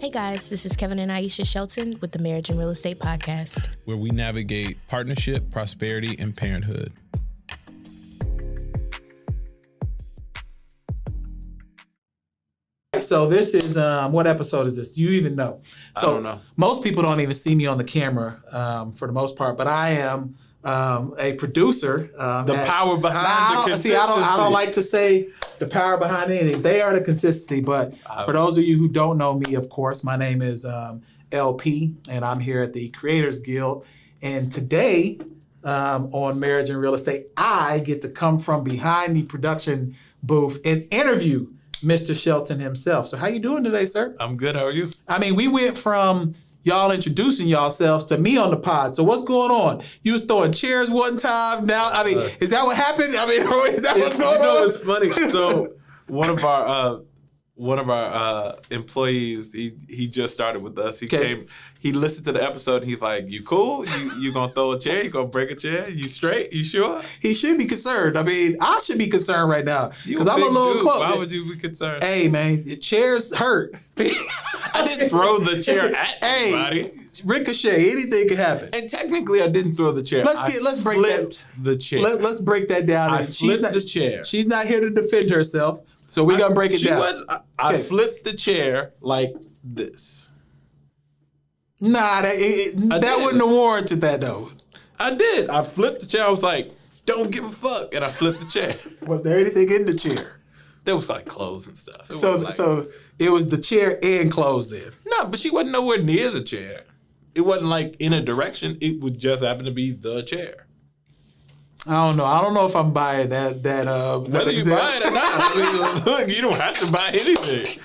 Hey guys, this is Kevan and Aisha Shelton with the Marriage and Real Estate Podcast, where we navigate partnership, prosperity, and parenthood. So this is, what episode is this? Do you even know? So I don't know. Most people don't even see me on the camera for the most part, but I am a producer. The power behind the consistency. I don't like to say the power behind anything. They are the consistency. But for those of you who don't know me, of course, my name is LP, and I'm here at the Creators Guild. And today on Marriage and Real Estate, I get to come from behind the production booth and interview Mr. Shelton himself. So how you doing today, sir? I'm good. How are you? I mean, we went from y'all introducing yourselves to me on the pod. So what's going on? You was throwing chairs one time. Now, I mean, is that what happened? I mean, is that what's going on? It's funny. So one of our employees, he just started with us. He came. He listened to the episode. And he's like, "You cool? You gonna throw a chair? You gonna break a chair? You straight? You sure?" He should be concerned. I mean, I should be concerned right now because I'm a little close. Why would you be concerned? Hey, man, the chairs hurt. I didn't throw the chair at anybody. Hey, ricochet. Anything can happen. And technically, I didn't throw the chair. Let's break the chair. Let's break that down. I flipped the chair. She's not here to defend herself, so we gotta break it down. I flipped the chair like this. Nah, that wouldn't have warranted that though. I did. I flipped the chair. I was like, "Don't give a fuck," and I flipped the chair. Was there anything in the chair? There was like clothes and stuff. So it was the chair and clothes then. No, but she wasn't nowhere near the chair. It wasn't like in a direction. It would just happen to be the chair. I don't know. I don't know if I'm buying that. Whether you buy it or not, I mean, look, you don't have to buy anything.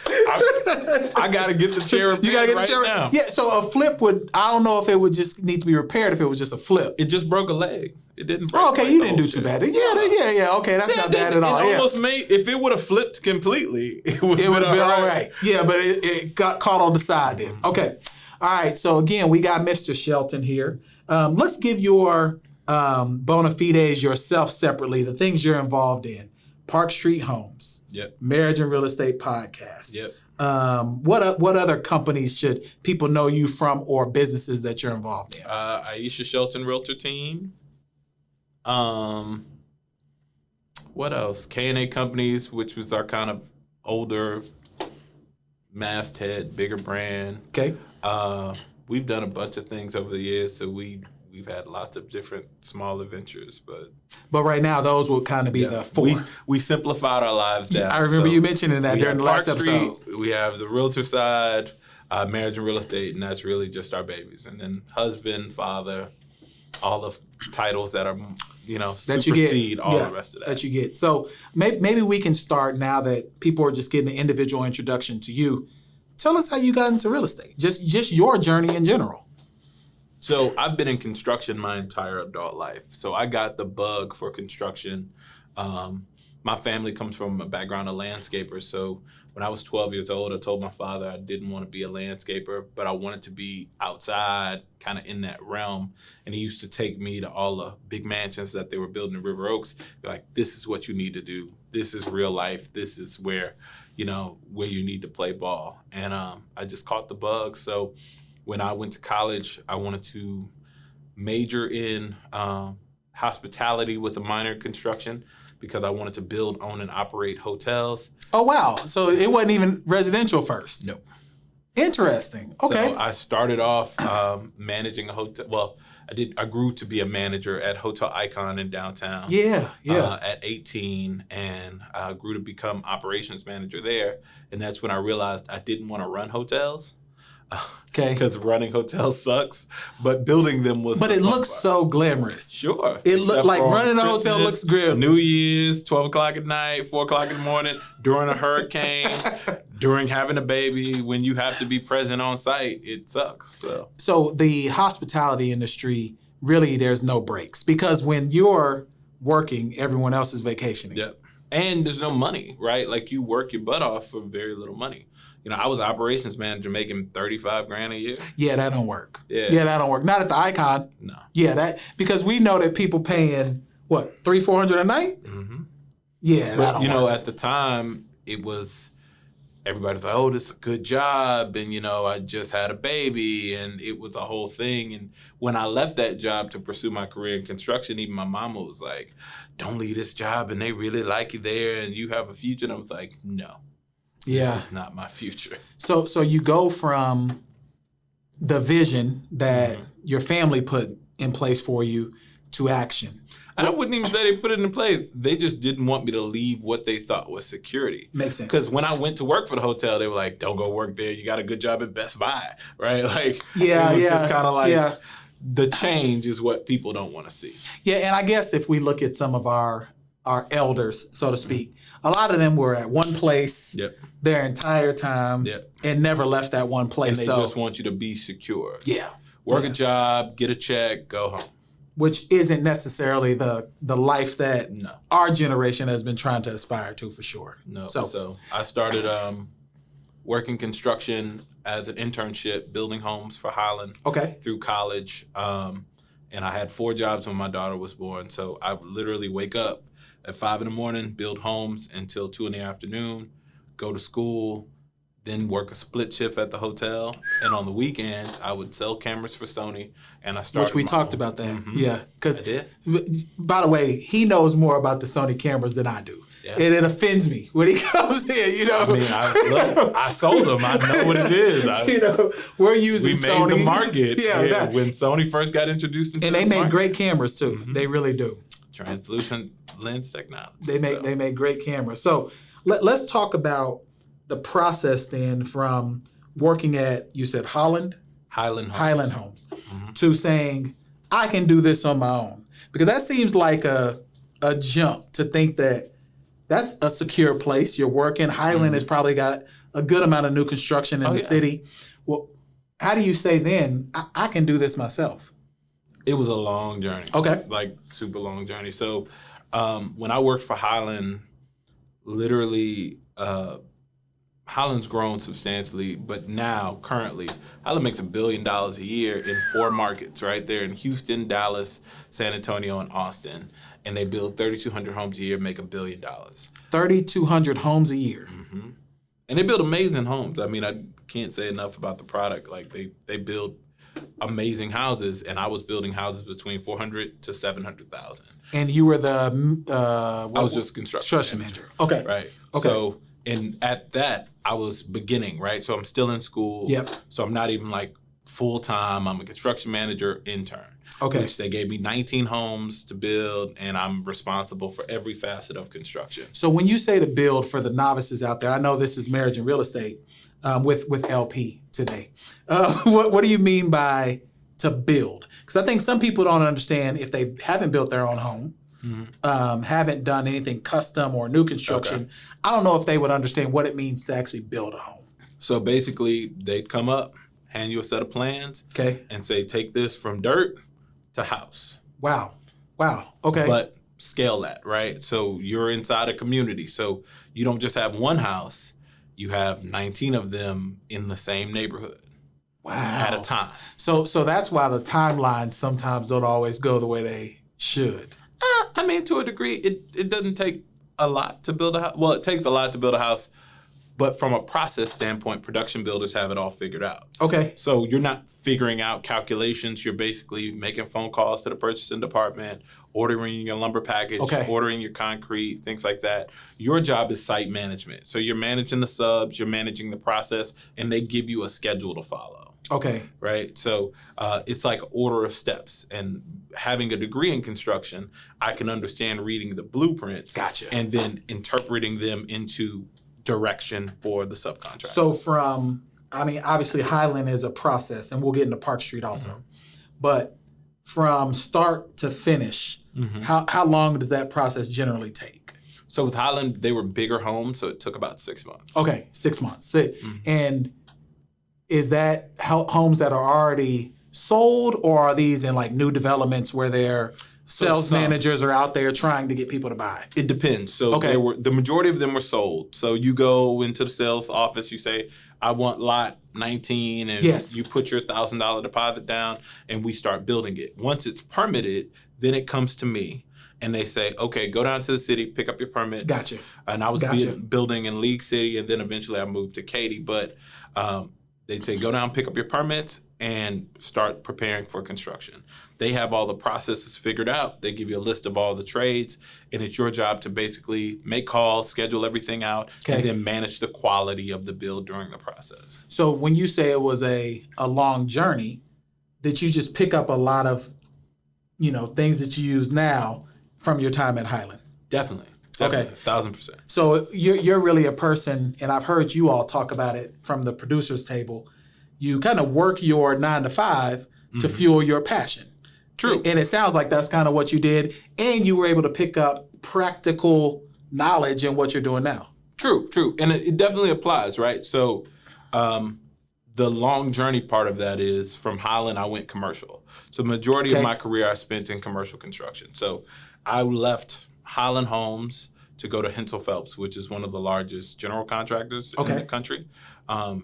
I gotta get the chair repaired. You gotta get the chair now. Yeah. So a flip would. I don't know if it would just need to be repaired if it was just a flip. It just broke a leg. It didn't break. Oh, okay, you didn't do too bad. Yeah. Okay, that's not bad at all. It almost made. If it would have flipped completely, it would have been all right. Yeah, but it got caught on the side then. Okay. All right. So again, we got Mr. Shelton here. Let's give your bona fides yourself separately, the things you're involved in. Park Street Homes. Yep. Marriage and Real Estate Podcast. Yep. What other companies should people know you from or businesses that you're involved in? Aisha Shelton Realtor Team. What else? K&A Companies, which was our kind of older masthead, bigger brand. Okay. We've done a bunch of things over the years, so we've had lots of different smaller ventures, but right now those will kind of be the four. We simplified our lives down. I remember you mentioning that during the last episode. We have the realtor side, marriage and real estate, and that's really just our babies. And then husband, father, all the titles that are, that supersede all the rest of that. That you get. So maybe we can start now that people are just getting an individual introduction to you. Tell us how you got into real estate. Just your journey in general. So I've been in construction my entire adult life. So I got the bug for construction. My family comes from a background of landscapers. So when I was 12 years old, I told my father I didn't want to be a landscaper, but I wanted to be outside, kind of in that realm. And he used to take me to all the big mansions that they were building in River Oaks. Like, this is what you need to do. This is real life. This is where you need to play ball. And I just caught the bug. So when I went to college, I wanted to major in hospitality with a minor in construction because I wanted to build, own, and operate hotels. Oh, wow. So it wasn't even residential first? No. Interesting. Okay. So I started off managing a hotel. Well, I grew to be a manager at Hotel Icon in downtown. Yeah. At 18, and I grew to become operations manager there. And that's when I realized I didn't want to run hotels. Okay. Because running hotels sucks, but building them was. But it looks so glamorous. Sure. It looked like running a hotel looks grim. New Year's, 12 o'clock at night, 4 o'clock in the morning, during a hurricane, during having a baby, when you have to be present on site, it sucks. So the hospitality industry, really, there's no breaks because when you're working, everyone else is vacationing. Yep. And there's no money, right? Like you work your butt off for very little money. I was operations manager making $35,000 a year. Yeah, that don't work. Yeah, that don't work. Not at the Icon. No. Yeah, because we know that people paying what $300-400 a night. Mm-hmm. Yeah, but at the time it was everybody's like, oh, this is a good job. And, I just had a baby, and it was a whole thing. And when I left that job to pursue my career in construction, even my mama was like, don't leave this job, and they really like you there, and you have a future. And I was like, no, this is not my future. So you go from the vision that your family put in place for you to action. And I wouldn't even say they put it in place. They just didn't want me to leave what they thought was security. Makes sense. Because when I went to work for the hotel, they were like, don't go work there. You got a good job at Best Buy, right? Like, it was just kind of like the change is what people don't want to see. Yeah, and I guess if we look at some of our elders, so to speak, a lot of them were at one place their entire time and never left that one place. And they just want you to be secure. Yeah. Work a job, get a check, go home. Which isn't necessarily the life that our generation has been trying to aspire to, for sure. No. So I started working construction as an internship, building homes for Highland through college. And I had 4 jobs when my daughter was born. So I would literally wake up at 5 a.m, build homes until 2 p.m, go to school, then work a split shift at the hotel. And on the weekends, I would sell cameras for Sony. And I started Which we talked about that. Yeah. Because, by the way, he knows more about the Sony cameras than I do. Yeah. And it offends me when he comes in, I mean, I sold them. I know what it is. We're using Sony. We made the market. When Sony first got introduced into and they make great cameras, too. They really do. Translucent lens technology. They make great cameras. So let's talk about the process then from working at, you said Highland Homes, to saying, I can do this on my own. Because that seems like a jump to think that that's a secure place. You're working. Highland has probably got a good amount of new construction in the city. Well, how do you say then, I can do this myself? It was a long journey. Okay. Like, super long journey. So when I worked for Highland, literally, Highland's grown substantially, but now, currently, Highland makes $1 billion a year in 4 markets, right? They're in Houston, Dallas, San Antonio, and Austin. And they build 3,200 homes a year, make $1 billion. 3,200 homes a year. Mm-hmm. And they build amazing homes. I mean, I can't say enough about the product. Like, they build amazing houses, and I was building houses between 400 to 700,000. And you were the I was just construction manager. Okay. Right. Okay. So, and at that, I was beginning, right? So I'm still in school. Yep. So I'm not even like full time. I'm a construction manager intern. Okay. Which they gave me 19 homes to build, and I'm responsible for every facet of construction. So when you say to build, for the novices out there, I know this is Marriage and Real Estate with LP today. What do you mean by to build? Because I think some people don't understand if they haven't built their own home, haven't done anything custom or new construction. Okay. I don't know if they would understand what it means to actually build a home. So basically, they'd come up, hand you a set of plans, and say, take this from dirt to house. Wow. Okay. But scale that, right? So you're inside a community. So you don't just have one house, you have 19 of them in the same neighborhood. Wow. At a time. So that's why the timelines sometimes don't always go the way they should. I mean, to a degree, it doesn't take a lot to build a house. Well, it takes a lot to build a house, but from a process standpoint, production builders have it all figured out. Okay. So you're not figuring out calculations. You're basically making phone calls to the purchasing department, ordering your lumber package, ordering your concrete, things like that. Your job is site management. So you're managing the subs, you're managing the process, and they give you a schedule to follow. Okay. Right? So it's like order of steps. And having a degree in construction, I can understand reading the blueprints. Gotcha. And then interpreting them into direction for the subcontractor. So obviously Highland is a process, and we'll get into Park Street also. But from start to finish, how long did that process generally take? So with Highland, they were bigger homes, so it took about 6 months. Okay, 6 months. And is that homes that are already sold, or are these in like new developments where their sales managers are out there trying to get people to buy? It depends. So the majority of them were sold. So you go into the sales office, you say, I want lot 19, and you put your $1,000 deposit down, and we start building it. Once it's permitted, then it comes to me. and they say, okay, go down to the city, pick up your permits. Gotcha. And I was building in League City, and then eventually I moved to Katy. But they'd say, go down, pick up your permits, and start preparing for construction. They have all the processes figured out. They give you a list of all the trades, and it's your job to basically make calls, schedule everything out, and then manage the quality of the build during the process. So when you say it was a long journey, did you just pick up a lot of, things that you use now from your time at Highland? Definitely. Okay. 1,000%. So you're really a person, and I've heard you all talk about it from the producer's table. You kind of work your 9 to 5 to fuel your passion. True. And it sounds like that's kind of what you did, and you were able to pick up practical knowledge in what you're doing now. True. And it definitely applies, right? So the long journey part of that is from Highland, I went commercial. So the majority of my career I spent in commercial construction. So I left Highland Homes to go to Hensel Phelps, which is one of the largest general contractors in the country.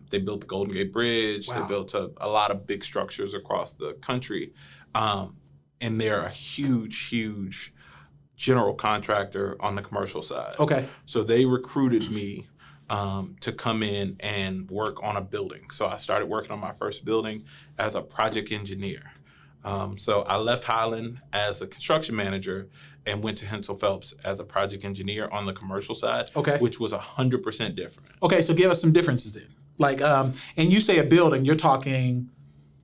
They built the Golden Gate Bridge. Wow. They built a lot of big structures across the country. And they're a huge general contractor on the commercial side. Okay. So they recruited me to come in and work on a building. So I started working on my first building as a project engineer. So I left Highland as a construction manager and went to Hensel Phelps as a project engineer on the commercial side, which was 100% different. Okay, so give us some differences then. Like, and you say a building, you're talking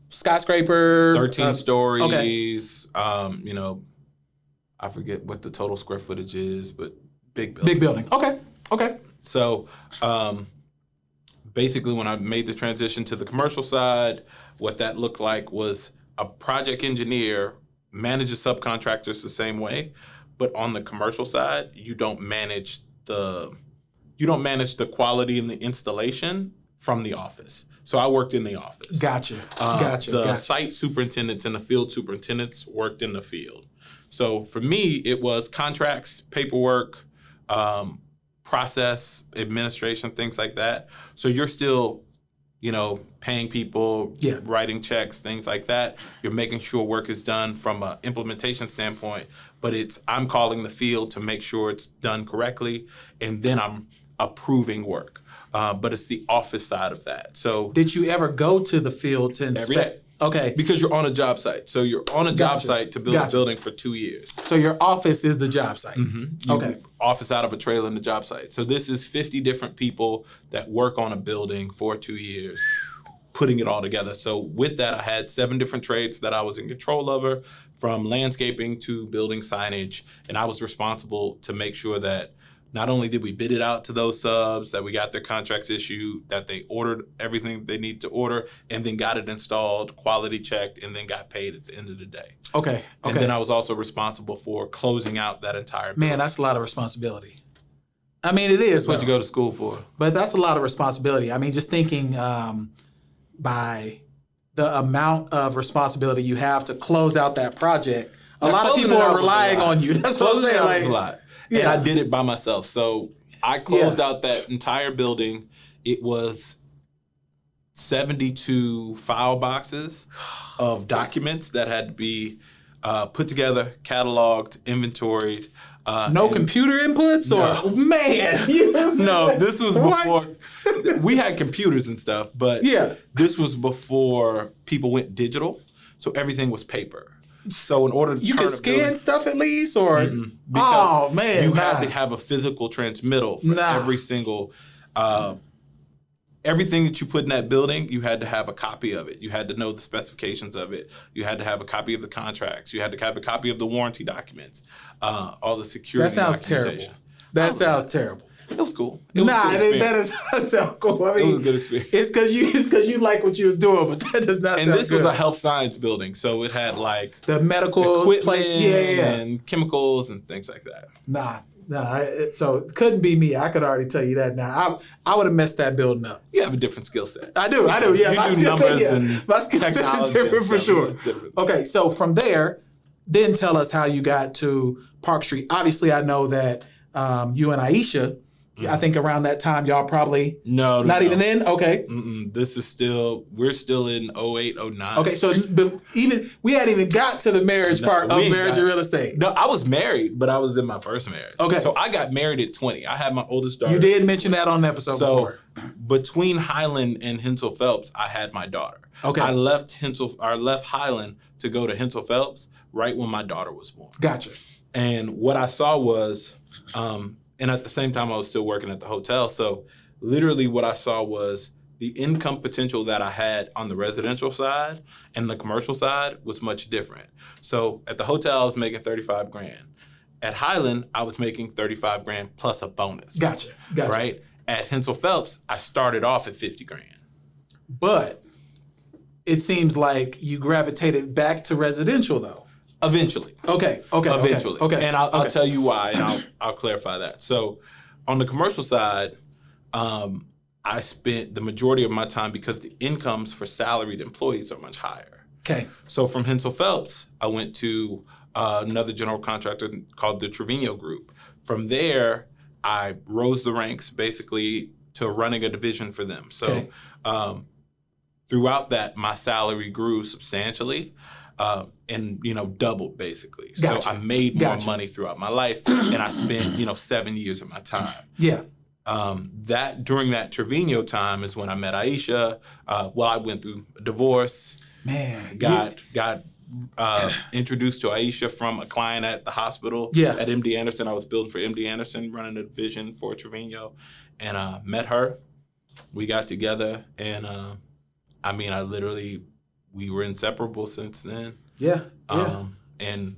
skyscraper? 13 stories, I forget what the total square footage is, but big building. Big building, okay. So basically when I made the transition to the commercial side, what that looked like was a project engineer manages subcontractors the same way, but on the commercial side, you don't manage the quality in the installation from the office. So I worked in the office. Gotcha. The site superintendents and the field superintendents worked in the field. So for me, it was contracts, paperwork, process, administration, things like that. So you're still paying people, writing checks, things like that. You're making sure work is done from an implementation standpoint, but I'm calling the field to make sure it's done correctly, and then I'm approving work. But it's the office side of that. So did you ever go to the field to inspect? Every day. Okay. Because you're on a job site. So you're on a job site to build a building for 2 years. So your office is the job site. Mm-hmm. Office out of a trailer in the job site. So this is 50 different people that work on a building for 2 years, putting it all together. So with that, I had 7 different trades that I was in control of, from landscaping to building signage. And I was responsible to make sure that not only did we bid it out to those subs, that we got their contracts issued, that they ordered everything they need to order, and then got it installed, quality checked, and then got paid at the end of the day. Okay. And then I was also responsible for closing out that entire building. Man, that's a lot of responsibility. I mean, it is. That's what you go to school for. But that's a lot of responsibility. I mean, just thinking by the amount of responsibility you have to close out that project, a lot of people are relying on you. That's what I'm saying. Like, a lot. Yeah. And I did it by myself. So I closed out that entire building. It was 72 file boxes of documents that had to be put together, cataloged, inventoried. No computer inputs? Or man, no, this was before. We had computers and stuff, but this was before people went digital. So everything was paper. So in order to you can scan stuff at least, or because you had to have a physical transmittal for every single everything that you put in that building. You had to have a copy of it. You had to know the specifications of it. You had to have a copy of the contracts. You had to have a copy of the warranty documents, all the security. That sounds terrible. That sounds terrible. It was cool. That sounds cool. I mean, it was a good experience. It's because you like what you was doing, but that does not. And this was a health science building, so it had like the medical equipment and chemicals and things like that. So it couldn't be me. I could already tell you that now. I would have messed that building up. You have a different skill set. I do. Yeah, you do numbers and my skill set is different for sure. Okay, so from there, then tell us how you got to Park Street. Obviously, I know that you and Aisha I think around that time, y'all probably No. even then. Okay. This is we're still in 08, 09. Okay, so we hadn't even got to the marriage part of marriage and real estate. No, I was married, but I was in my first marriage. Okay. So I got married at 20. I had my oldest daughter. You did mention that on the episode before. Between Highland and Hensel Phelps, I had my daughter. Okay. I left Highland to go to Hensel Phelps right when my daughter was born. Gotcha. And what I saw was, and at the same time, I was still working at the hotel. So literally what I saw was the income potential that I had on the residential side and the commercial side was much different. So at the hotel, I was making 35 grand. At Highland, I was making 35 grand plus a bonus. Gotcha. Right? At Hensel Phelps, I started off at 50 grand. But it seems like you gravitated back to residential though. Eventually. Okay. Eventually. Okay. And I'll tell you why, and I'll clarify that. So on the commercial side, I spent the majority of my time because the incomes for salaried employees are much higher. Okay. So from Hensel Phelps, I went to another general contractor called the Trevino Group. From there, I rose the ranks basically to running a division for them. So throughout that, my salary grew substantially. And doubled basically. Gotcha. So I made more money throughout my life, and I spent 7 years of my time. Yeah. During that Trevino time is when I met Aisha. I went through a divorce. Man, got introduced to Aisha from a client at the hospital. Yeah. At MD Anderson. I was building for MD Anderson, running a division for Trevino, and met her. We got together, and we were inseparable since then. Yeah. And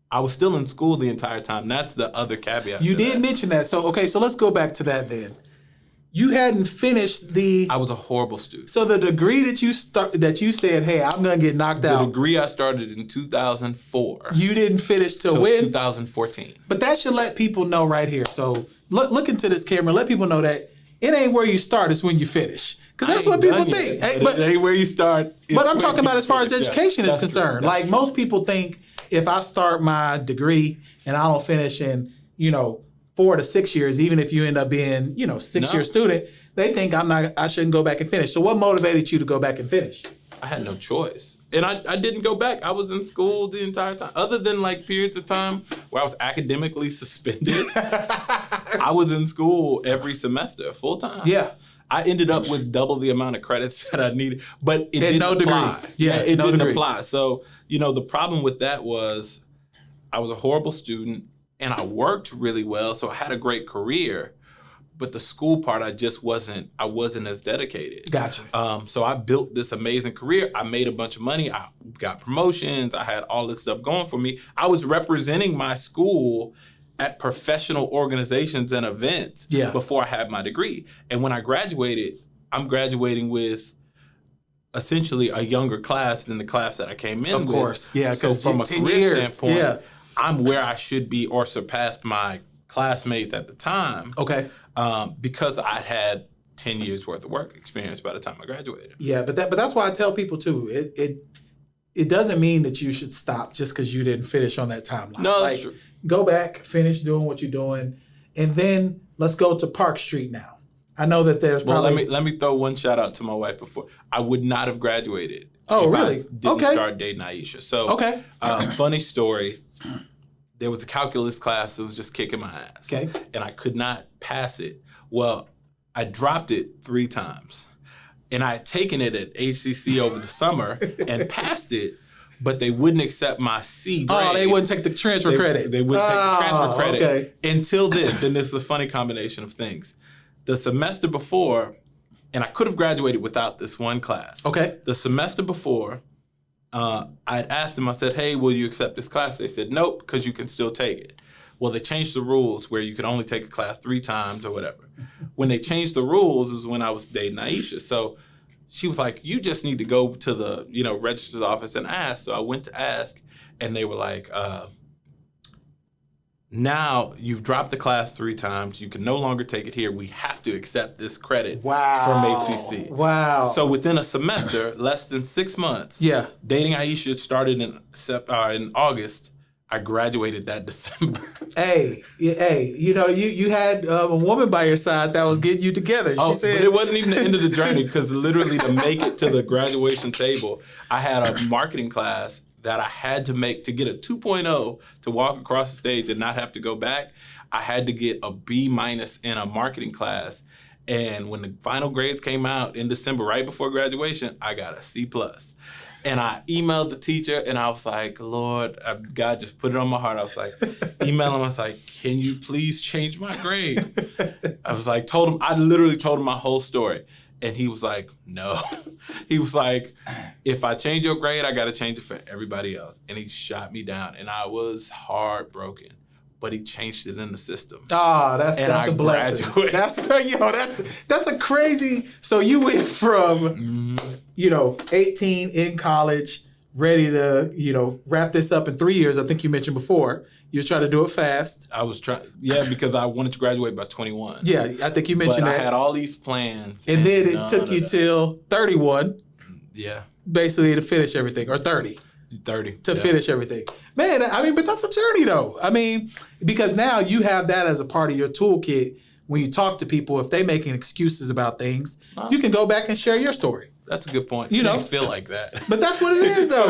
I was still in school the entire time. That's the other caveat. You did mention that. So let's go back to that then. You hadn't finished I was a horrible student. So the degree that you said, hey, I'm gonna get knocked out. The degree I started in 2004. You didn't finish till when? 2014. But that should let people know right here. So look into this camera. Let people know that it ain't where you start, it's when you finish. Because that's what people think. But it ain't where you start. But I'm talking about as far as education is concerned. Like most people think if I start my degree and I don't finish in, 4 to 6 years, even if you end up being, 6-year student, they think I shouldn't go back and finish. So what motivated you to go back and finish? I had no choice. And I didn't go back. I was in school the entire time. Other than periods of time where I was academically suspended, I was in school every semester, full time. Yeah. I ended up with double the amount of credits that I needed, but it didn't apply. Yeah, it didn't apply. So, the problem with that was I was a horrible student and I worked really well. So I had a great career, but the school part, I wasn't as dedicated. Gotcha. So I built this amazing career. I made a bunch of money. I got promotions. I had all this stuff going for me. I was representing my school at professional organizations and events before I had my degree. And when I graduated, I'm graduating with essentially a younger class than the class that I came in with. Of course, yeah. So from a career standpoint, I'm where I should be or surpassed my classmates at the time. Okay. Because I had 10 years worth of work experience by the time I graduated. Yeah, but that's why I tell people too, it doesn't mean that you should stop just because you didn't finish on that timeline. No, that's true. Go back, finish doing what you're doing, and then let's go to Park Street now. I know that there's probably... Well, let me throw one shout out to my wife before. I would not have graduated if really? I didn't start dating Aisha. So, funny story. There was a calculus class that was just kicking my ass. Okay. And I could not pass it. Well, I dropped it 3 times. And I had taken it at HCC over the summer and passed it, but they wouldn't accept my C grade. Oh, they wouldn't take the transfer credit. They wouldn't take the transfer credit until this, and this is a funny combination of things. The semester before, and I could have graduated without this one class. Okay. The semester before, I'd asked them, I said, hey, will you accept this class? They said, nope, because you can still take it. Well, they changed the rules where you could only take a class 3 times or whatever. When they changed the rules is when I was dating Aisha. So she was like, you just need to go to the, registrar's office and ask. So I went to ask, and they were like, now you've dropped the class 3 times. You can no longer take it here. We have to accept this credit from HCC. Wow. So within a semester, less than 6 months, dating Aisha started in August. I graduated that December. Hey, you had a woman by your side that was getting you together. She said, but it wasn't even the end of the journey because literally to make it to the graduation table, I had a marketing class that I had to make to get a 2.0 to walk across the stage and not have to go back. I had to get a B- in a marketing class. And when the final grades came out in December, right before graduation, I got a C+. And I emailed the teacher and I was like, Lord, God just put it on my heart. I was like, email him. I was like, can you please change my grade? I was like, I literally told him my whole story. And he was like, no. He was like, if I change your grade, I got to change it for everybody else. And he shot me down and I was heartbroken. But he changed it in the system. That's a blessing. That's a crazy. So you went from, 18 in college, ready to, wrap this up in 3 years. I think you mentioned before. You were trying to do it fast. I was trying, because I wanted to graduate by 21. Yeah, I think you mentioned that. I had all these plans. And then it took you till 31. Yeah. Basically to finish everything, or 30. 30. To finish everything. Man, but that's a journey though. Because now you have that as a part of your toolkit. When you talk to people, if they making excuses about things, you can go back and share your story. That's a good point. You feel like that. But that's what it is though.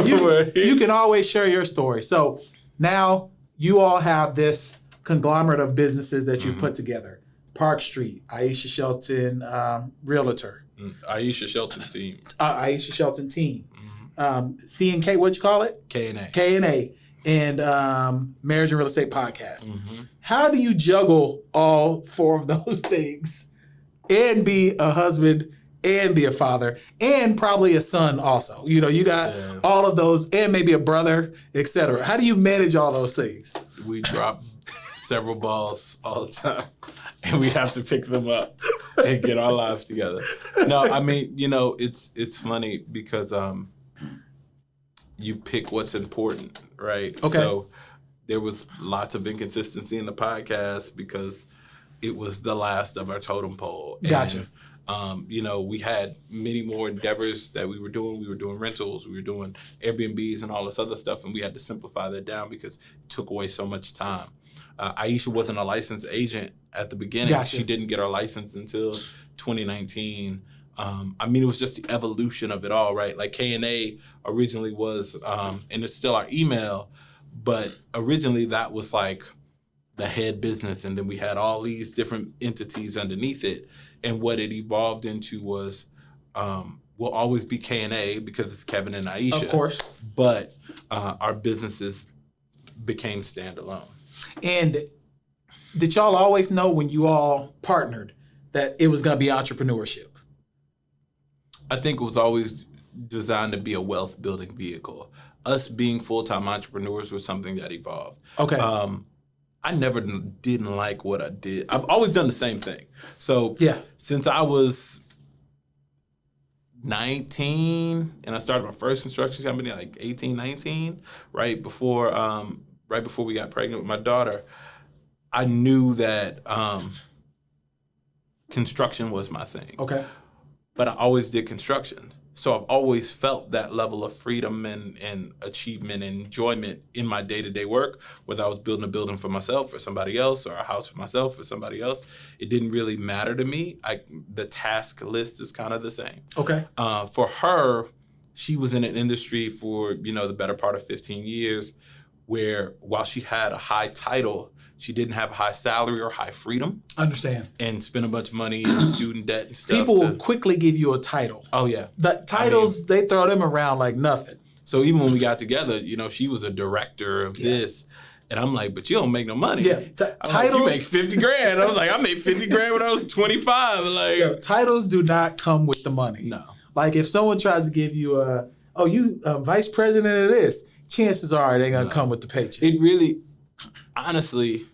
You can always share your story. So now you all have this conglomerate of businesses that you've put together. Park Street, Aisha Shelton, Realtor. Aisha Shelton Team. Aisha Shelton Team. C&K, what'd you call it? K&A. K&A. And Marriage and Real Estate Podcast. How do you juggle all 4 of those things and be a husband and be a father and probably a son also? You got all of those and maybe a brother, etc. How do you manage all those things? We drop several balls all the time and we have to pick them up and get our lives together. No, it's funny because you pick what's important, right? Okay. So there was lots of inconsistency in the podcast because it was the last of our totem pole. Gotcha. And, we had many more endeavors that we were doing. We were doing rentals, we were doing Airbnbs and all this other stuff, and we had to simplify that down because it took away so much time. Aisha wasn't a licensed agent at the beginning. Gotcha. She didn't get her license until 2019. It was just the evolution of it all, right? Like K&A originally was, and it's still our email, but originally that was like the head business. And then we had all these different entities underneath it. And what it evolved into was, we'll always be K&A because it's Kevan and Aisha. Of course. But our businesses became standalone. And did y'all always know when you all partnered that it was going to be entrepreneurship? I think it was always designed to be a wealth building vehicle. Us being full-time entrepreneurs was something that evolved. Okay. I never didn't like what I did. I've always done the same thing. So since I was 19 and I started my first construction company like 18, 19, right before we got pregnant with my daughter, I knew that construction was my thing. Okay. But I always did construction. So I've always felt that level of freedom and achievement and enjoyment in my day-to-day work, whether I was building a building for myself or somebody else or a house for myself or somebody else. It didn't really matter to me. The task list is kind of the same. Okay. For her, she was in an industry for, the better part of 15 years where while she had a high title, she didn't have a high salary or high freedom. Understand. And spent a bunch of money in student debt and stuff. People will quickly give you a title. Oh, yeah. The titles, they throw them around like nothing. So even when we got together, she was a director of this. And I'm like, but you don't make no money. Yeah. Titles. Like, you make 50 grand. I was like, I made 50 grand when I was 25. Like, titles do not come with the money. No. Like if someone tries to give you you vice president of this, chances are they gonna come with the paycheck. It really, honestly,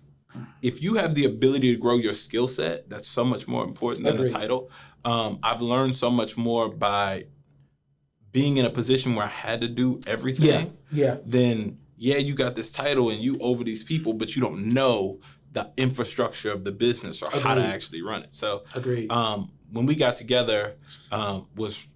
if you have the ability to grow your skill set, that's so much more important than a title. I've learned so much more by being in a position where I had to do everything. Yeah. Then, you got this title and you over these people, but you don't know the infrastructure of the business or how to actually run it. So, agreed. When we got together, was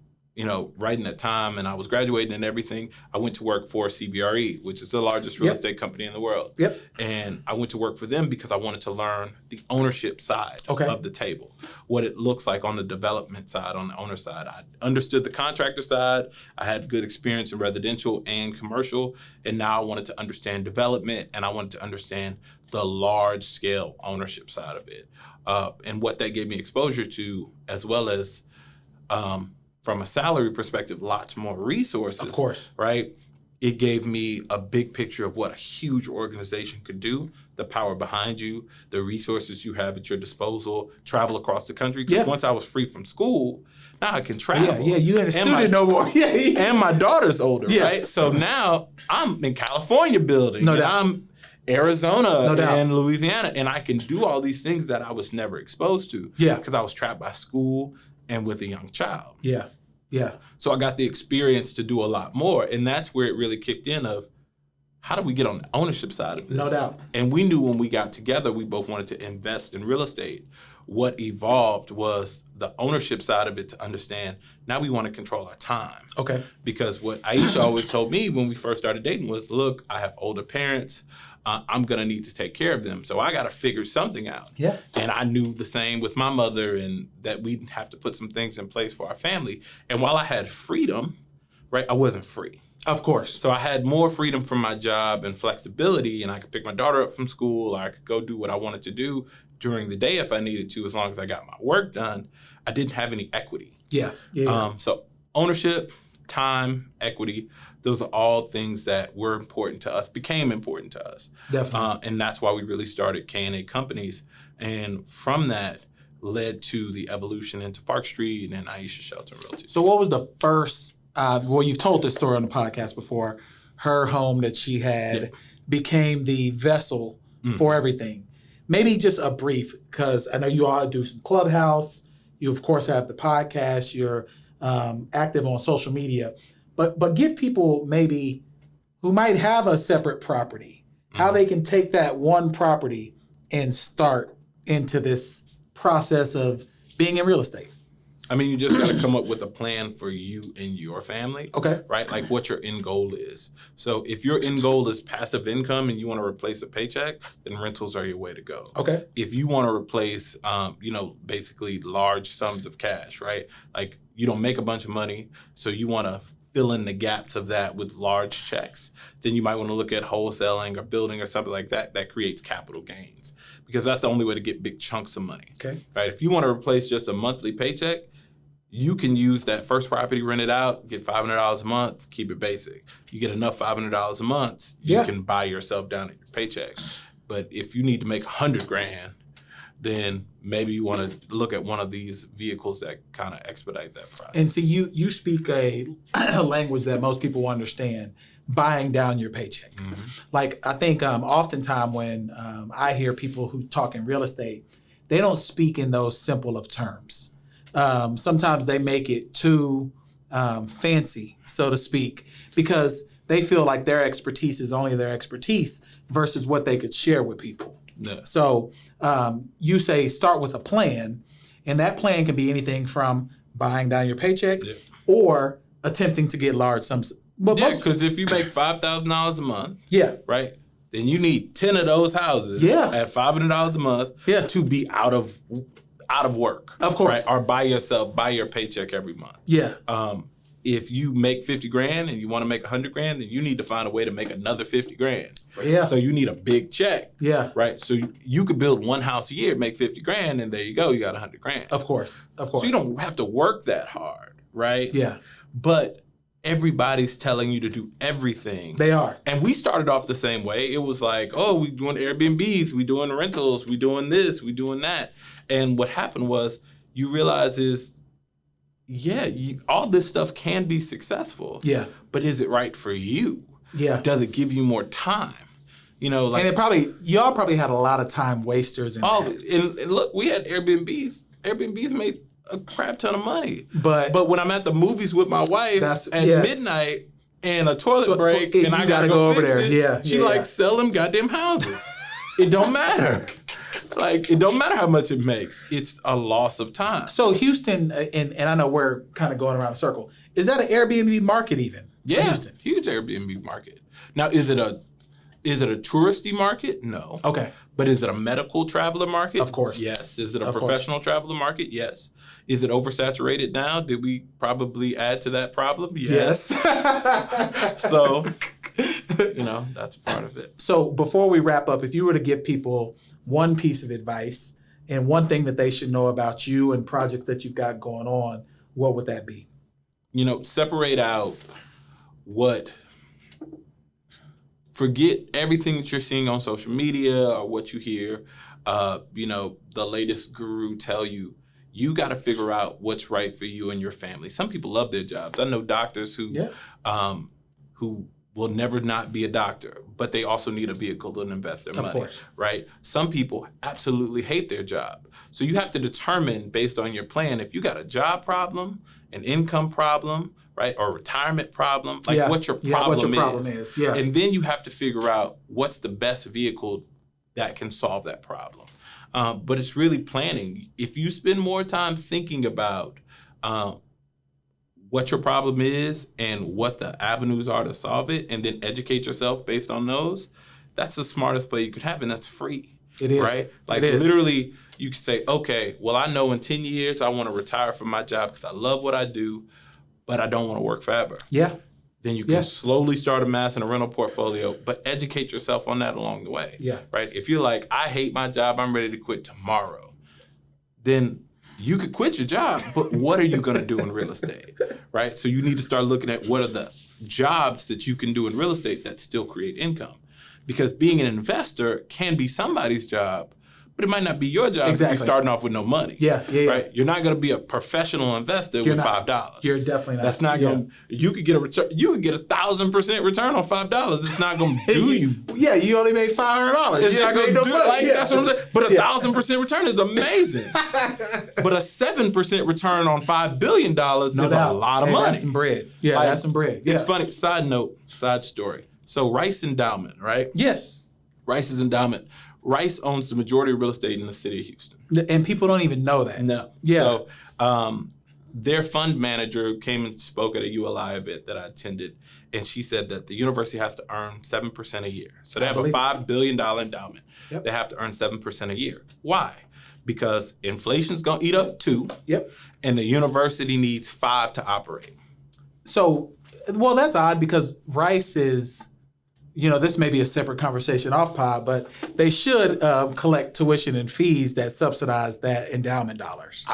right in that time, and I was graduating and everything, I went to work for CBRE, which is the largest real estate company in the world. Yep. And I went to work for them because I wanted to learn the ownership side of the table, what it looks like on the development side, on the owner side. I understood the contractor side. I had good experience in residential and commercial, and now I wanted to understand development, and I wanted to understand the large-scale ownership side of it, and what that gave me exposure to, as well as from a salary perspective, lots more resources. Of course. Right? It gave me a big picture of what a huge organization could do, the power behind you, the resources you have at your disposal, travel across the country. Because once I was free from school, now I can travel. Yeah, you ain't a student no more. And my daughter's older, right? So now I'm in California building. No doubt. I'm Arizona and Louisiana, and I can do all these things that I was never exposed to. Yeah. Because I was trapped by school and with a young child. Yeah. Yeah. So I got the experience to do a lot more. And that's where it really kicked in of, how do we get on the ownership side of this? No doubt. And we knew when we got together, we both wanted to invest in real estate. What evolved was the ownership side of it, to understand now we want to control our time. Okay. Because what Aisha always told me when we first started dating was, look, I have older parents. I'm going to need to take care of them. So I got to figure something out. Yeah. And I knew the same with my mother, and that we'd have to put some things in place for our family. And while I had freedom, right, I wasn't free. Of course. So I had more freedom from my job and flexibility, and I could pick my daughter up from school, or I could go do what I wanted to do during the day if I needed to, as long as I got my work done. I didn't have any equity. Yeah. So ownership, time, equity, those are all things that were important to us, became important to us. Definitely. And that's why we really started K&A Companies. And from that led to the evolution into Park Street and Aisha Shelton Realty. So what was the first, well, you've told this story on the podcast before, her home that she had became the vessel for everything. Maybe just a brief, because I know you all do some Clubhouse. You, of course, have the podcast. You're active on social media. But give people maybe who might have a separate property, how they can take that one property and start into this process of being in real estate. I mean, you just got to come up with a plan for you and your family. Okay. Right? Like what your end goal is. So if your end goal is passive income and you want to replace a paycheck, then rentals are your way to go. Okay. If you want to replace, basically large sums of cash, right? Like you don't make a bunch of money, so you want to fill in the gaps of that with large checks, then you might want to look at wholesaling or building or something like that that creates capital gains, because that's the only way to get big chunks of money. Okay. Right? If you want to replace just a monthly paycheck, you can use that first property, rent it out, get $500 a month, keep it basic. You get enough $500 a month, you can buy yourself down at your paycheck. But if you need to make $100,000, then maybe you want to look at one of these vehicles that kind of expedite that process. And see, you speak a language that most people understand, buying down your paycheck. Mm-hmm. Like, I think oftentimes when I hear people who talk in real estate, they don't speak in those simple of terms. Sometimes they make it too fancy, so to speak, because they feel like their expertise is only their expertise versus what they could share with people. Yeah. So you say start with a plan, and that plan can be anything from buying down your paycheck or attempting to get large sums. But because if you make $5,000 a month, right, then you need 10 of those houses at $500 a month to be out of work. Of course. Right? Or buy your paycheck every month. Yeah. If you make $50,000 and you want to make $100,000, then you need to find a way to make another $50,000. Yeah. So you need a big check. Yeah. Right. So you could build one house a year, make $50,000, and there you go. You got $100,000. Of course. Of course. So you don't have to work that hard, right? Yeah. But everybody's telling you to do everything. They are. And we started off the same way. It was like, oh, we doing Airbnbs, we doing rentals, we doing this, we doing that. And what happened was you realize is, all this stuff can be successul. Yeah. But is it right for you? Yeah. Does it give you more time? And y'all probably had a lot of time wasters in that. And look, we had Airbnbs. Airbnbs made a crap ton of money. But when I'm at the movies with my wife at midnight and a toilet break and I gotta go over there. She sell them goddamn houses. It don't matter. Like, it don't matter how much it makes. It's a loss of time. So Houston, and I know we're kind of going around a circle. Is that an Airbnb market even? Yeah, Houston? huge Airbnb market. Now, is it a touristy market? No. Okay. But is it a medical traveler market? Of course. Yes. Is it a professional traveler market? Yes. Is it oversaturated now? Did we probably add to that problem? Yes. So, that's part of it. So before we wrap up, if you were to give people one piece of advice and one thing that they should know about you and projects that you've got going on, what would that be? Separate out forget everything that you're seeing on social media or what you hear, the latest guru tell you. You got to figure out what's right for you and your family. Some people love their jobs. I know doctors who will never not be a doctor, but they also need a vehicle to invest their money. Of course. Right? Some people absolutely hate their job. So you have to determine based on your plan, if you got a job problem, an income problem, right, or a retirement problem, what your problem is. Yeah. And then you have to figure out what's the best vehicle that can solve that problem. But it's really planning. If you spend more time thinking about what your problem is and what the avenues are to solve it, and then educate yourself based on those, that's the smartest play you could have, and that's free. It is. Right? Like, literally, you could say, okay, well, I know in 10 years I want to retire from my job because I love what I do, but I don't want to work forever. Yeah. Then you can slowly start amassing a rental portfolio, but educate yourself on that along the way. Yeah. Right? If you're like, I hate my job, I'm ready to quit tomorrow, then you could quit your job, but what are you going to do in real estate? Right? So you need to start looking at what are the jobs that you can do in real estate that still create income. Because being an investor can be somebody's job, but it might not be your job if you're starting off with no money. Yeah. Right? You're not going to be a professional investor with $5. You're definitely not. That's not going to, you could get a return, you could get 1,000% return on $5. It's not going to do you. Yeah, you only made $500. It's not going to do it. That's what I'm saying. But 1,000% return is amazing. But a 7% return on $5 billion is a lot of money. That's some bread. Yeah, that's some bread. It's funny. Side story. So Rice Endowment, right? Yes. Rice's endowment. Rice owns the majority of real estate in the city of Houston. And people don't even know that. No. Yeah. So their fund manager came and spoke at a ULI event that I attended, and she said that the university has to earn 7% a year. So they have a $5 billion endowment. Yep. They have to earn 7% a year. Why? Because inflation's going to eat up 2, and the university needs 5 to operate. So, well, that's odd because Rice is... this may be a separate conversation off pod, but they should collect tuition and fees that subsidize that endowment dollars.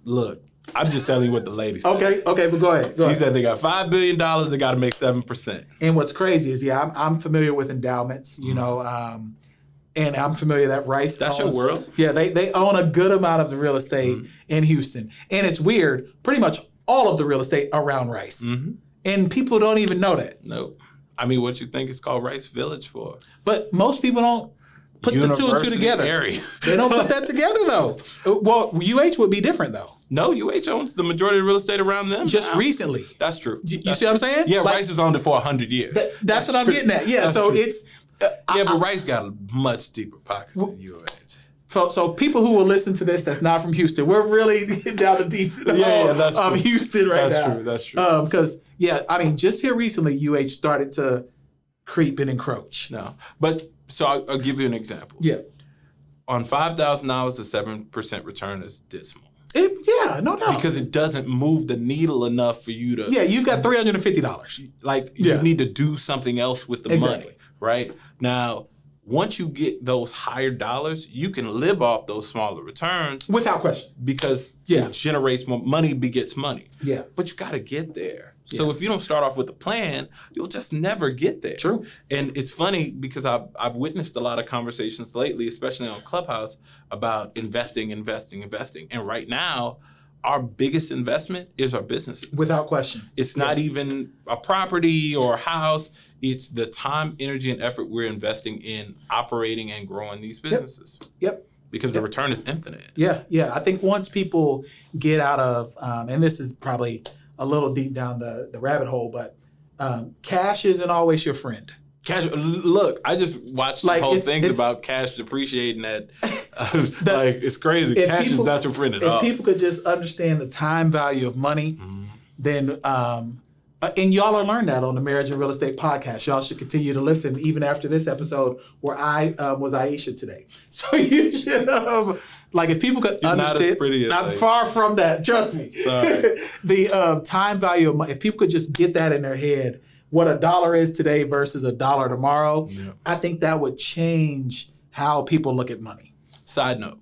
Look, I'm just telling you what the lady said. Okay, but go ahead. She said they got $5 billion, they got to make 7%. And what's crazy is, I'm familiar with endowments, and I'm familiar that Rice That's owns, your world. Yeah, they own a good amount of the real estate in Houston. And it's weird, pretty much all of the real estate around Rice. Mm-hmm. And people don't even know that. Nope. I mean, what you think it's called Rice Village for? But most people don't put the 2 and 2 together. Area. They don't put that together, though. Well, UH would be different, though. No, UH owns the majority of real estate around them. Just recently. That's true. You see what I'm saying? Yeah, Rice has owned it for 100 years. That's what I'm getting at. Yeah, that's so true. It's... but Rice got much deeper pockets than UH. So people who will listen to this that's not from Houston, we're really down the deep of Houston now. That's true. Because, just here recently, UH started to creep and encroach. No. But, so I'll give you an example. Yeah. On $5,000, a 7% return is dismal. No doubt. Because it doesn't move the needle enough for you to... Yeah, you've got $350. You need to do something else with the money, right? Now... Once you get those higher dollars, you can live off those smaller returns. Without question. Because it generates more money, begets money. Yeah. But you got to get there. Yeah. So if you don't start off with a plan, you'll just never get there. True. And it's funny because I've witnessed a lot of conversations lately, especially on Clubhouse, about investing. And right now, our biggest investment is our businesses. Without question. It's not even a property or a house. It's the time, energy, and effort we're investing in operating and growing these businesses. Yep. Because the return is infinite. Yeah. I think once people get out of, and this is probably a little deep down the rabbit hole, but cash isn't always your friend. Cash. Look, I just watched whole things about cash depreciating at Like, it's crazy. Cash is not your friend at all. If people could just understand the time value of money, then and y'all are learned that on the Marriage and Real Estate podcast. Y'all should continue to listen even after this episode where I was Aisha today. So you should like if people could understand. Not as pretty as I'm far from that. Trust me. Sorry. The time value of money. If people could just get that in their head, what $1 is today versus $1 tomorrow, I think that would change how people look at money. Side note.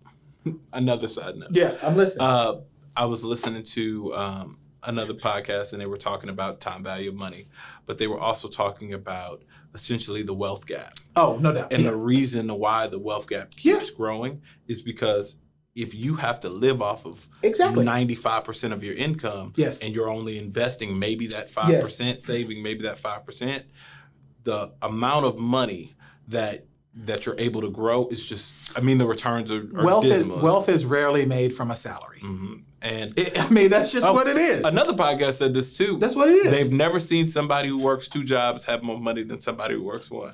Another side note. Yeah, I'm listening. I was listening to another podcast, and they were talking about time value of money, but they were also talking about essentially the wealth gap. Oh, no doubt. And the reason why the wealth gap keeps growing is because if you have to live off of 95% of your income, and you're only investing maybe that 5%, saving maybe that 5%, the amount of money that you're able to grow is just, I mean, the returns are dismal. Wealth is rarely made from a salary. And that's just what it is. Another podcast said this too. That's what it is. They've never seen somebody who works 2 jobs have more money than somebody who works 1.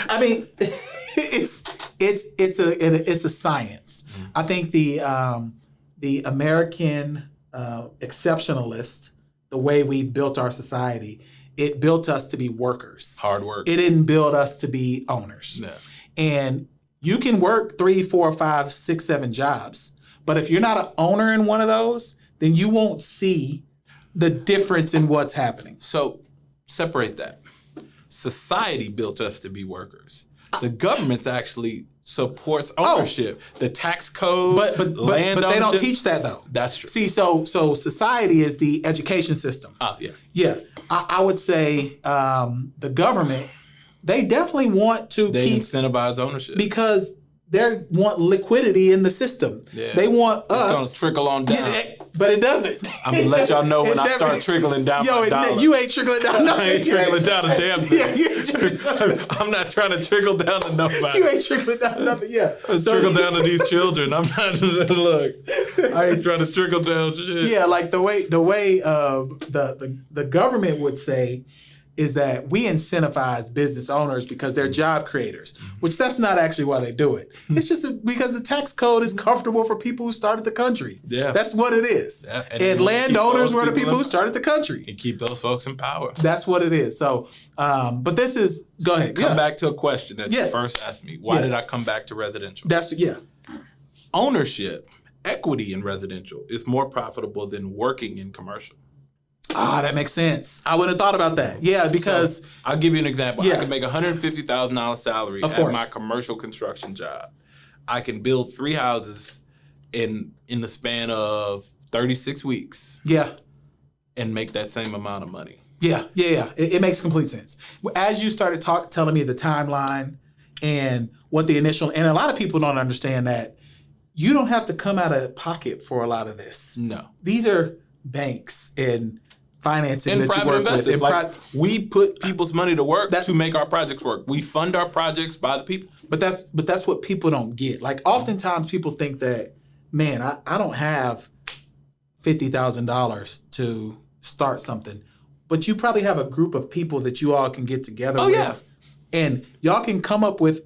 I mean, it's a science. I think the American exceptionalist, the way we've built our society, it built us to be workers. Hard work. It didn't build us to be owners. No. And you can work 3, 4, 5, 6, 7 jobs, but if you're not an owner in one of those, then you won't see the difference in what's happening. So separate that. Society built us to be workers. The government actually supports ownership. The tax code, but land they don't ownership. teach that though. That's true. See, so society is the education system. Oh yeah. Yeah, I would say the government, they definitely want to keep incentivize ownership because they want liquidity in the system. Yeah. They want us. It's gonna trickle on down. But it doesn't. I'm gonna let y'all know when I start trickling down my dollar. You ain't trickling down nothing. I ain't trickling down a damn thing. I'm not trying to trickle down to nobody. You ain't trickling down nothing, Trickle down to these children. I'm not, look, I ain't trying to trickle down shit. Yeah, like the way the government would say is that we incentivize business owners because they're job creators, which that's not actually why they do it. It's just because the tax code is comfortable for people who started the country. Yeah. That's what it is. Yeah. And landowners were the people who started the country. And keep those folks in power. That's what it is. So, but this is, go ahead. Come back to a question that you first asked me. Why did I come back to residential? Ownership, equity in residential is more profitable than working in commercial. That makes sense. I wouldn't have thought about that. Yeah, because... So, I'll give you an example. I can make a $150,000 salary at my commercial construction job. I can build 3 houses in the span of 36 weeks. Yeah. And make that same amount of money. Yeah. It makes complete sense. As you started telling me the timeline and what the initial... And a lot of people don't understand that you don't have to come out of pocket for a lot of this. No. These are banks and... financing and that private you work investors. with. We put people's money to work to make our projects work. We fund our projects by the people. But that's what people don't get. Like oftentimes people think that, man, I don't have $50,000 to start something. But you probably have a group of people that you all can get together with. Yeah. And y'all can come up with,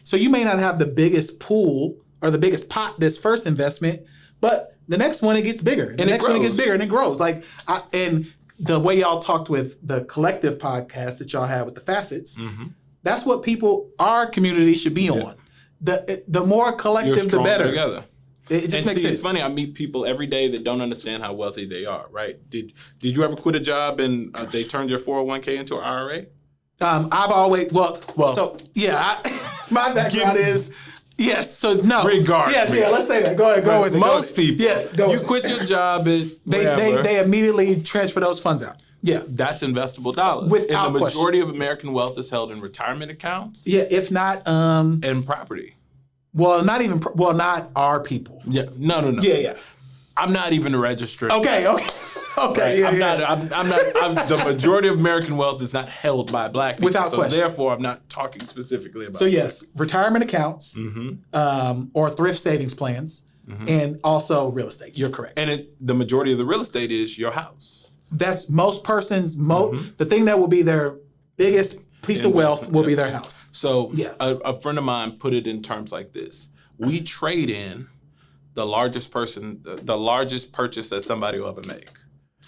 so you may not have the biggest pool or the biggest pot this first investment, but the next one it gets bigger. And the next one it gets bigger and it grows. And the way y'all talked with the collective podcast that y'all had with the facets, that's what our community should be on. The more collective, the better. Together. It just makes sense. It's funny. I meet people every day that don't understand how wealthy they are. Right? Did you ever quit a job and they turned your 401k into an IRA? I've always my background is. Yes, so no. Regardless. Yeah, let's say that. Go ahead, go with it. Most people. Yes, you quit your job at they immediately transfer those funds out. Yeah. That's investable dollars. Without and the majority of American wealth is held in retirement accounts. Yeah, if not and property. Well, not our people. Yeah. No. Yeah. I'm not even registered. Okay. Right? I'm not. The majority of American wealth is not held by Black people. Without question. Therefore, I'm not talking specifically about. So yes, retirement accounts, or thrift savings plans, and also real estate. You're correct. And the majority of the real estate is your house. That's most persons. The thing that will be their biggest piece of wealth will be their house. So a friend of mine put it in terms like this. we trade in the largest purchase that somebody will ever make.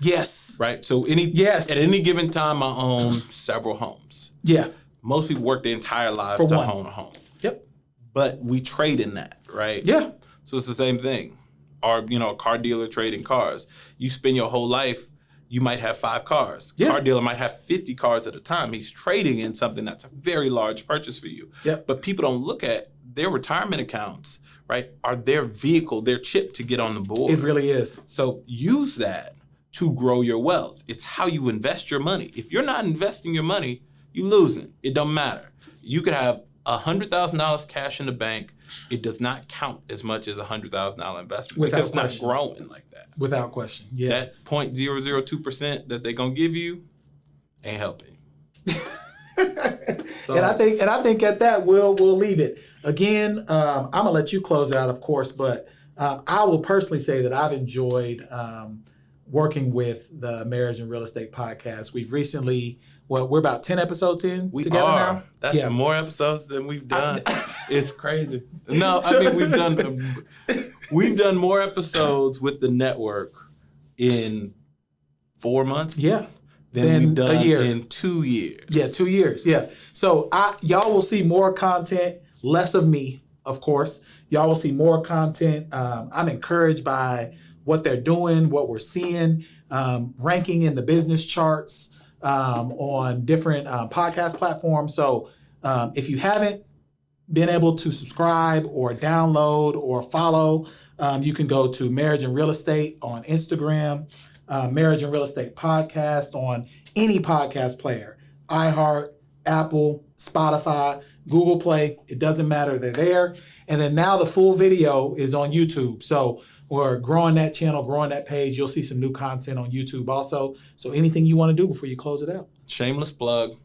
Yes. Right? So at any given time, I own several homes. Yeah. Most people work their entire lives to own a home. Yep. But we trade in that, right? Yeah. So it's the same thing. Or, a car dealer trading cars. You spend your whole life, you might have 5 cars. Yeah. Car dealer might have 50 cars at a time. He's trading in something that's a very large purchase for you. Yep. But people don't look at their retirement accounts, right, are their vehicle, their chip to get on the board. It really is. So use that to grow your wealth. It's how you invest your money. If you're not investing your money, you're losing. It don't matter. You could have $100,000 cash in the bank. It does not count as much as a $100,000 investment because it's not growing like that. Without question. Yeah. That 0.002% that they're gonna give you ain't helping. So, and I think at that we'll leave it. Again, I'm gonna let you close it out, of course, but I will personally say that I've enjoyed working with the Marriage and Real Estate podcast. We've recently, we're about 10 episodes in together now. That's more episodes than we've done. It's crazy. No, I mean we've done more episodes with the network in 4 months. Yeah. Than we've done a year. In 2 years. Yeah, 2 years. Yeah. So y'all will see more content, less of me, of course. Y'all will see more content. I'm encouraged by what they're doing, what we're seeing, ranking in the business charts on different podcast platforms. So if you haven't been able to subscribe or download or follow, you can go to Marriage and Real Estate on Instagram, Marriage and Real Estate Podcast on any podcast player, iHeart, Apple, Spotify, Google Play. It doesn't matter. They're there. And then now the full video is on YouTube. So we're growing that channel, growing that page. You'll see some new content on YouTube also. So anything you want to do before you close it out? Shameless plug.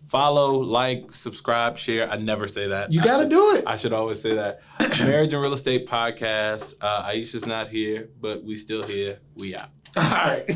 Follow, like, subscribe, share. I never say that. You got to do it. I should always say that. Marriage and Real Estate Podcast. Aisha's not here, but we still here. We out. All right.